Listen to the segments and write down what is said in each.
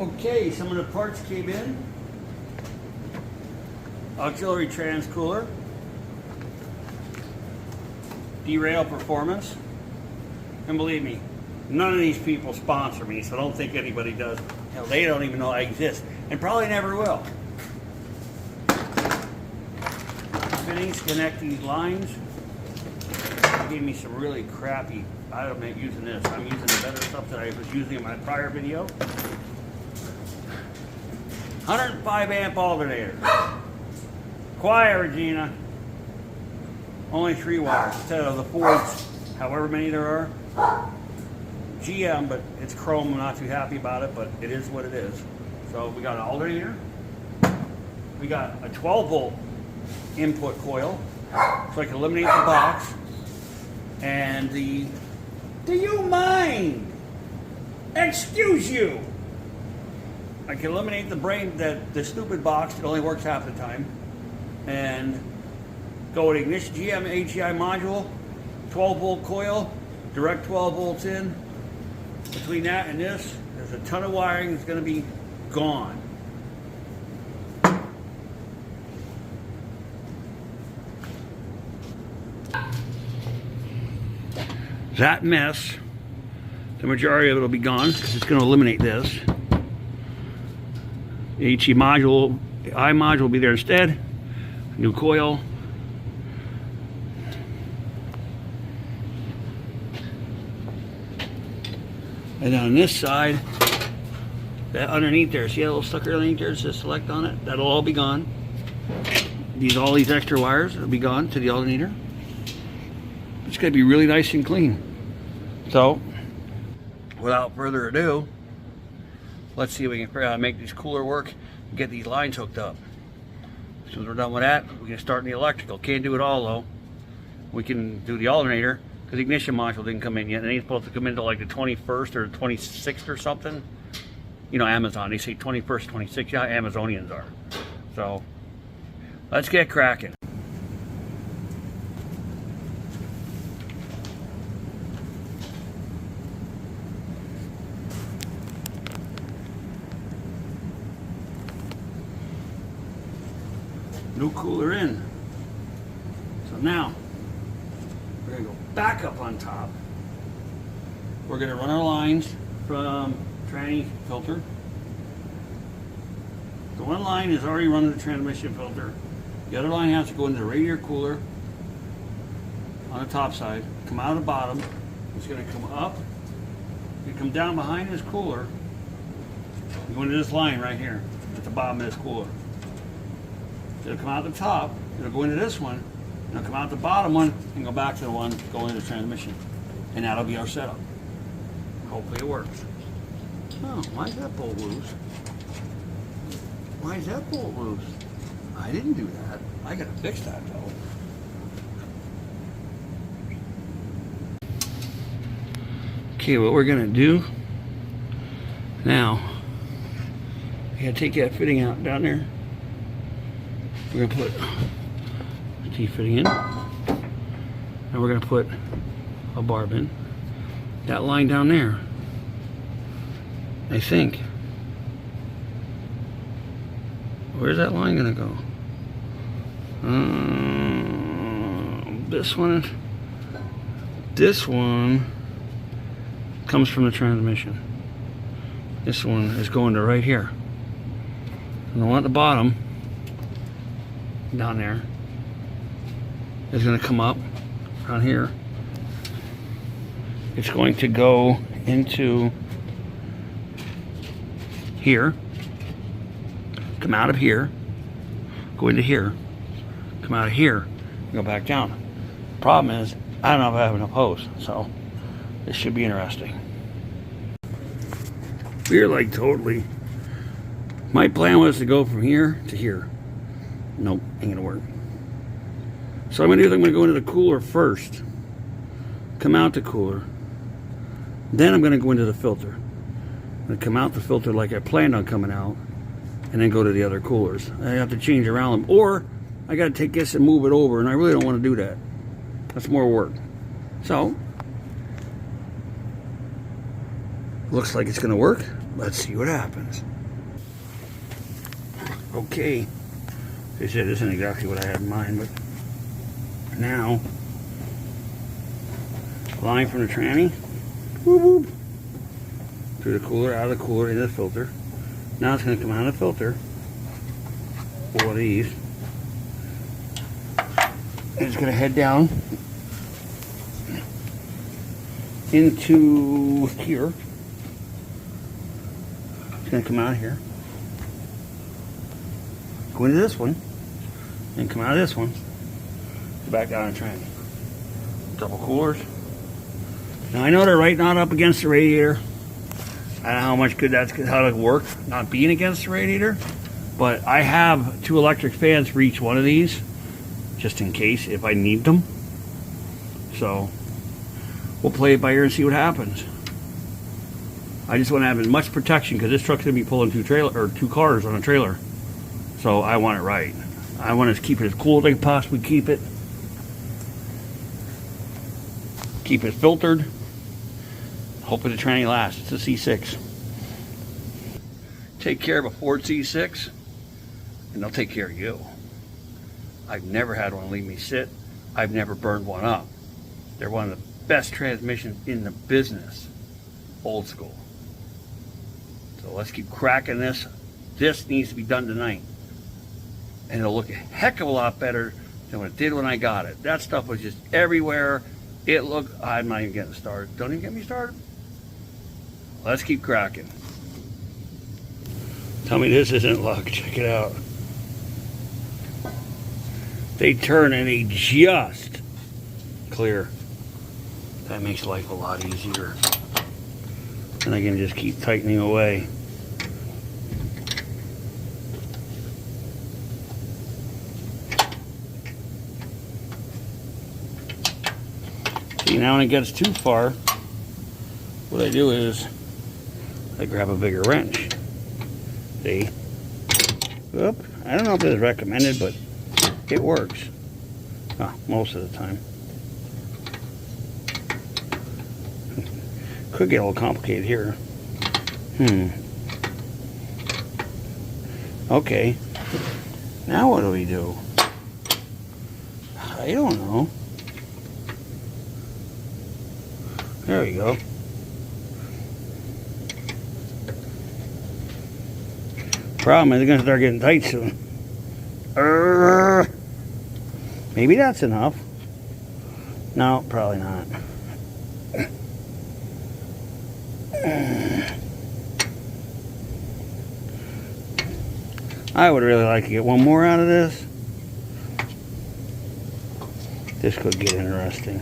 Okay, some of the parts came in. Auxiliary transcooler. Derail performance. And believe me, none of these people sponsor me, so don't think anybody does. Hell, they don't even know I exist, and probably never will. Fittings connect these lines. They gave me some really crappy, I don't make using this. I'm using the better stuff that I was using in my prior video. 105 amp alternator. Quiet, Regina. Only 3 wires instead of the 4, however many there are. GM, but it's chrome. I'm not too happy about it, but it is what it is. So we got an alternator. We got a 12 volt input coil, so I can eliminate the box. And the, do you mind? Excuse you. I can eliminate the stupid box that only works half the time, and go with ignition GM HEI module, 12 volt coil, direct 12 volts in. Between that and this, there's a ton of wiring that's going to be gone. That mess, the majority of it will be gone because it's going to eliminate this. The HE module, the I module will be there instead. New coil. And on this side, that underneath there, see that little sucker underneath there? It says select on it. That'll all be gone. All these extra wires will be gone to the alternator. It's going to be really nice and clean. So, without further ado, let's see if we can figure out how to make this cooler work and get these lines hooked up. As soon as we're done with that, we can start in the electrical. Can't do it all though. We can do the alternator because the ignition module didn't come in yet. And it's supposed to come into like the 21st or 26th or something. You know, Amazon, they say 21st, 26th. Yeah, Amazonians are. So, let's get cracking. New cooler in. So now we're going to go back up on top. We're going to run our lines from tranny filter. The one line is already running the transmission filter. The other line has to go into the radiator cooler on the top side, come out of the bottom. It's going to come up. You come down behind this cooler. You go into this line right here at the bottom of this cooler. It'll come out the top, it'll go into this one, and it'll come out the bottom one and go back to the one going into the transmission. And that'll be our setup. Hopefully it works. Oh, why is that bolt loose? Why is that bolt loose? I didn't do that. I gotta fix that though. Okay, what we're gonna do now, I gotta take that fitting out down there. We're going to put the T-fitting in, and we're going to put a barb in. That line down there, I think, where's that line going to go? This one comes from the transmission. This one is going to right here. And the one at the bottom down there is going to come up around here. It's going to go into here, come out of here, go into here, come out of here, and go back down. Problem is, I don't know if I have enough hose, so this should be interesting. We're like totally, my plan was to go from here to here. Nope, ain't gonna work. So I'm gonna do is I'm gonna go into the cooler first, come out the cooler, then I'm gonna go into the filter. I'm gonna come out the filter like I planned on coming out, and then go to the other coolers. I have to change around them, or I gotta take this and move it over, and I really don't want to do that. That's more work. So Looks like it's gonna work. Let's see what happens. Okay. They said this isn't exactly what I had in mind, but now, line from the tranny, whoop, whoop, through the cooler, out of the cooler, into the filter. Now it's going to come out of the filter, four of these, and it's going to head down into here. It's going to come out of here, go into this one, and come out of this one, back down the tranny. Double coolers. Now I know they're right not up against the radiator. I don't know how much good that's how it work, not being against the radiator. But I have 2 electric fans for each one of these, just in case if I need them. So we'll play it by ear and see what happens. I just want to have as much protection because this truck's gonna be pulling 2 cars on a trailer. So I want it right. I want to keep it as cool as I can possibly keep it. Keep it filtered. Hoping the tranny lasts. It's a C6. Take care of a Ford C6 and they'll take care of you. I've never had one leave me sit. I've never burned one up. They're one of the best transmissions in the business. Old school. So let's keep cracking this. This needs to be done tonight. And it'll look a heck of a lot better than what it did when I got it. That stuff was just everywhere. It looked, I'm not even getting started. Don't even get me started. Let's keep cracking. Tell me this isn't luck. Check it out. They turn and they just clear. That makes life a lot easier. And I can just keep tightening away. See, now when it gets too far, what I do is I grab a bigger wrench. See? Oop. I don't know if this is recommended, but it works. Most of the time. Could get a little complicated here. Okay. Now what do we do? I don't know. There we go. Problem is, they're going to start getting tight soon. Maybe that's enough. No, probably not. I would really like to get one more out of this. This could get interesting.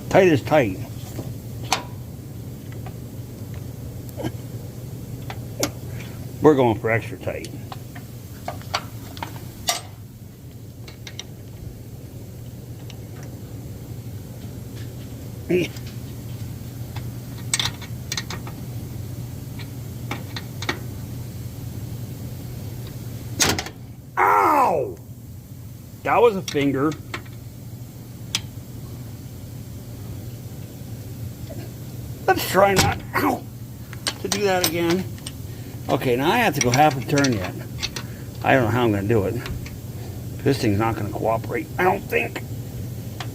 Tight is tight. We're going for extra tight. Ow! That was a finger. Let's try not to do that again. Okay, now I have to go half a turn yet. I don't know how I'm going to do it. This thing's not going to cooperate, I don't think.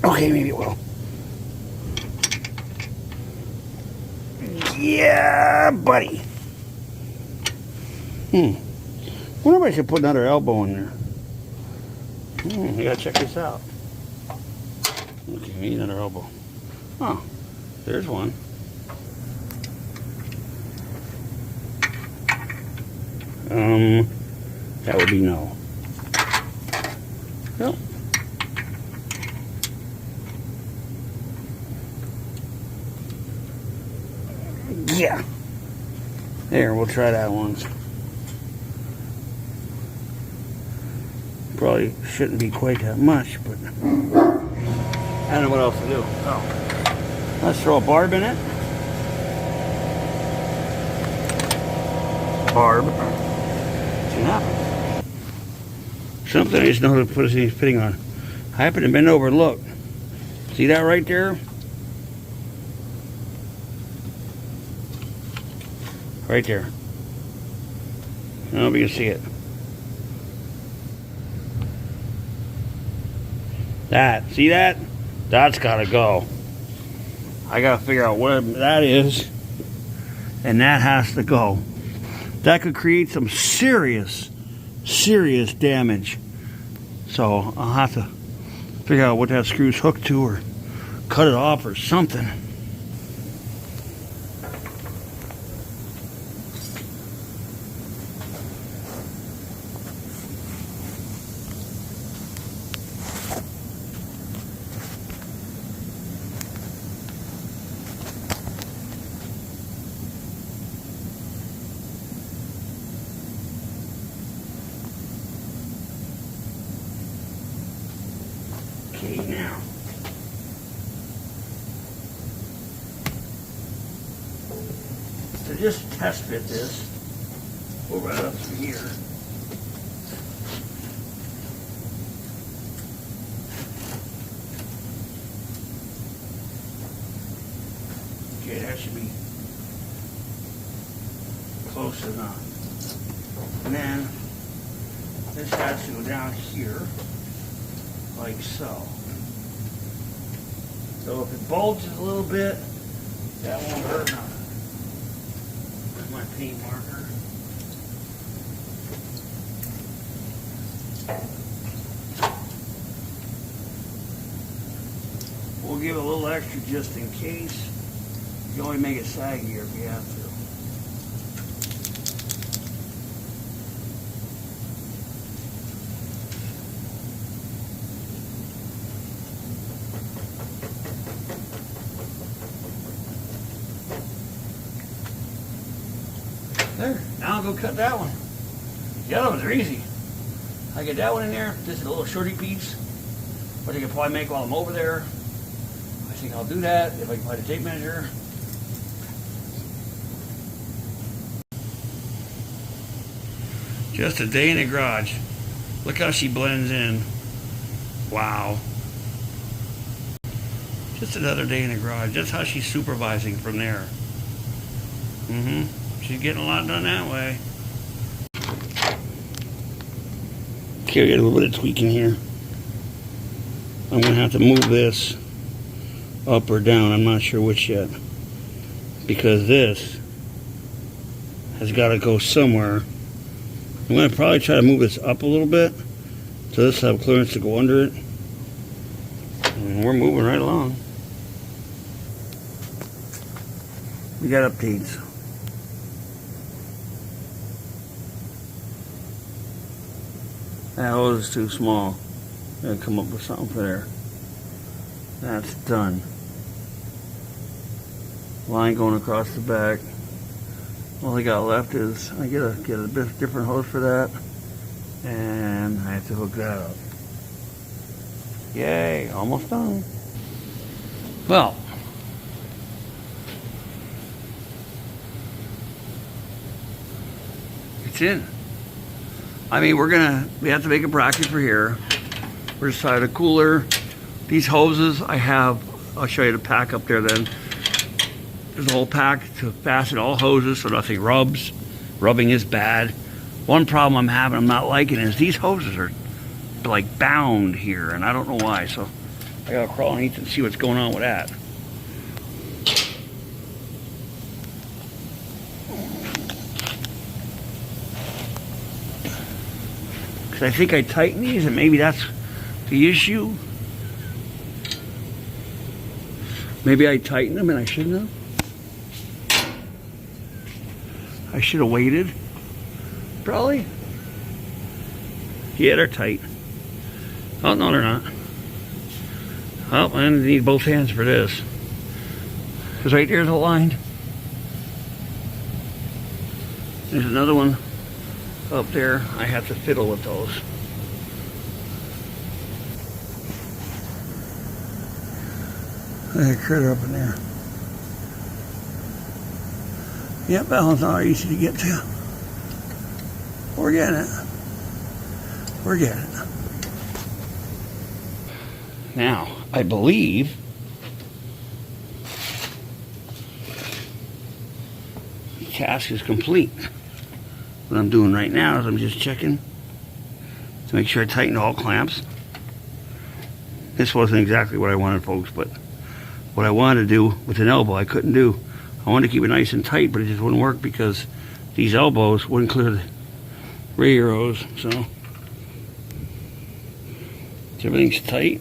Okay, maybe it will. Yeah, buddy. Wonder if I should put another elbow in there. You gotta check this out. Okay, we need another elbow. Oh, there's one. That would be no. Nope. Yeah. There, we'll try that once. Probably shouldn't be quite that much, but I don't know what else to do. Oh. Let's throw a barb in it. Barb. See what happens. Something I just know to put these fitting on. I happen to bend over and look. See that right there? Right there. I don't know if you can see it. That, see that? That's gotta go. I gotta figure out what that is. And that has to go. That could create some serious damage. So I'll have to figure out what that screw's hooked to or cut it off or something. Okay, now. To just test fit this, we'll right up through here. Okay, that should be close enough. And then this has to go down here, like so. So if it bulges a little bit, that won't hurt nothing. Where's my paint marker? We'll give it a little extra just in case. You can only make it saggier if you have to. There, now I'll go cut that one. The other ones are easy. I get that one in there. This is a little shorty piece, which I can probably make while I'm over there. I think I'll do that if I can find a tape measure. Just a day in the garage. Look how she blends in. Wow. Just another day in the garage. That's how she's supervising from there. She's getting a lot done that way. Okay, we got a little bit of tweaking here. I'm going to have to move this up or down. I'm not sure which yet. Because this has got to go somewhere. I'm going to probably try to move this up a little bit. So this will have clearance to go under it. And we're moving right along. We got updates. That hose is too small. Gotta come up with something for there. That's done. Line going across the back. All I got left is I get a bit different hose for that, and I have to hook that up. Yay! Almost done. Well, it's in. I mean, we have to make a bracket for here. We're inside a cooler. These hoses I have, I'll show you the pack up there then. There's a whole pack to fasten all hoses so nothing rubs. Rubbing is bad. One problem I'm having, I'm not liking, is these hoses are like bound here, and I don't know why, so I gotta crawl underneath and see what's going on with that. I think I tightened these, and maybe that's the issue. Maybe I tightened them and I shouldn't have. I should have waited. Probably. Yeah, they're tight. Oh, no, they're not. Oh, I need both hands for this. Because right there's a line. There's another one up there. I have to fiddle with those. There's a critter up in there. Yep, that one's not easy to get to. We're getting it. We're getting it. Now, I believe task is complete. What I'm doing right now is I'm just checking to make sure I tighten all clamps. This wasn't exactly what I wanted, folks, but what I wanted to do with an elbow I couldn't do. I wanted to keep it nice and tight, but it just wouldn't work because these elbows wouldn't clear the radiator hose. So everything's tight.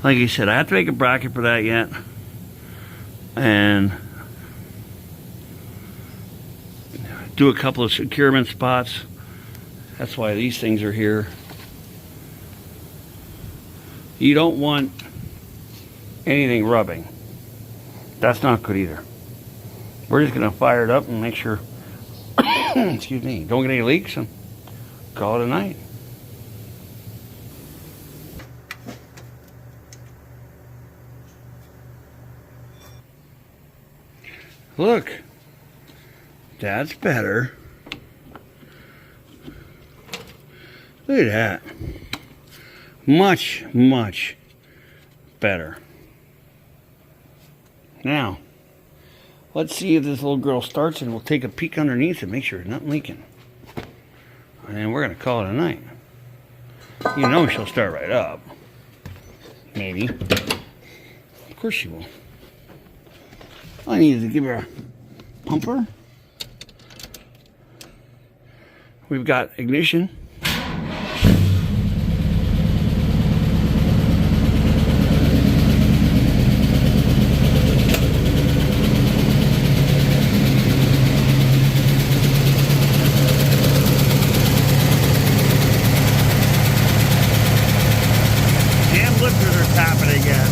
Like I said, I have to make a bracket for that yet, and do a couple of securement spots. That's why these things are here. You don't want anything rubbing. That's not good either. We're just gonna fire it up and make sure excuse me, don't get any leaks and call it a night. Look, that's better. Look at that. Much, much better. Now, let's see if this little girl starts, and we'll take a peek underneath and make sure it's not leaking. And then we're gonna call it a night. You know she'll start right up. Maybe. Of course she will. All I need is to give her a pumper. We've got ignition. Damn lifters are tapping again.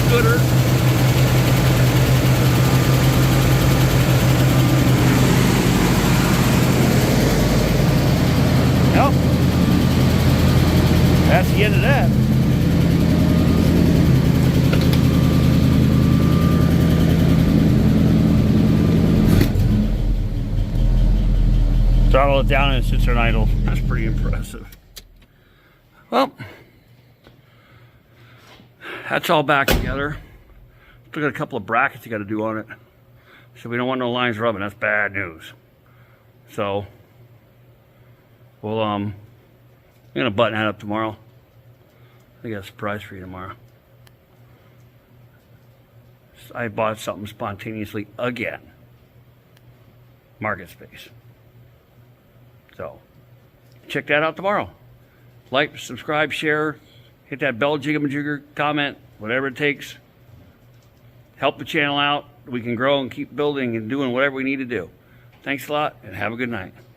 Gooder. Yep. That's the end of that. Throttle it down and it sits there idle. That's pretty impressive. Well, that's all back together. Still got a couple of brackets you got to do on it. So we don't want no lines rubbing. That's bad news. So we'll I'm gonna button that up tomorrow. I got a surprise for you tomorrow. I bought something spontaneously again. Market space. So check that out tomorrow. Like, subscribe, share. Hit that bell, jigger, comment, whatever it takes. Help the channel out. We can grow and keep building and doing whatever we need to do. Thanks a lot, and have a good night.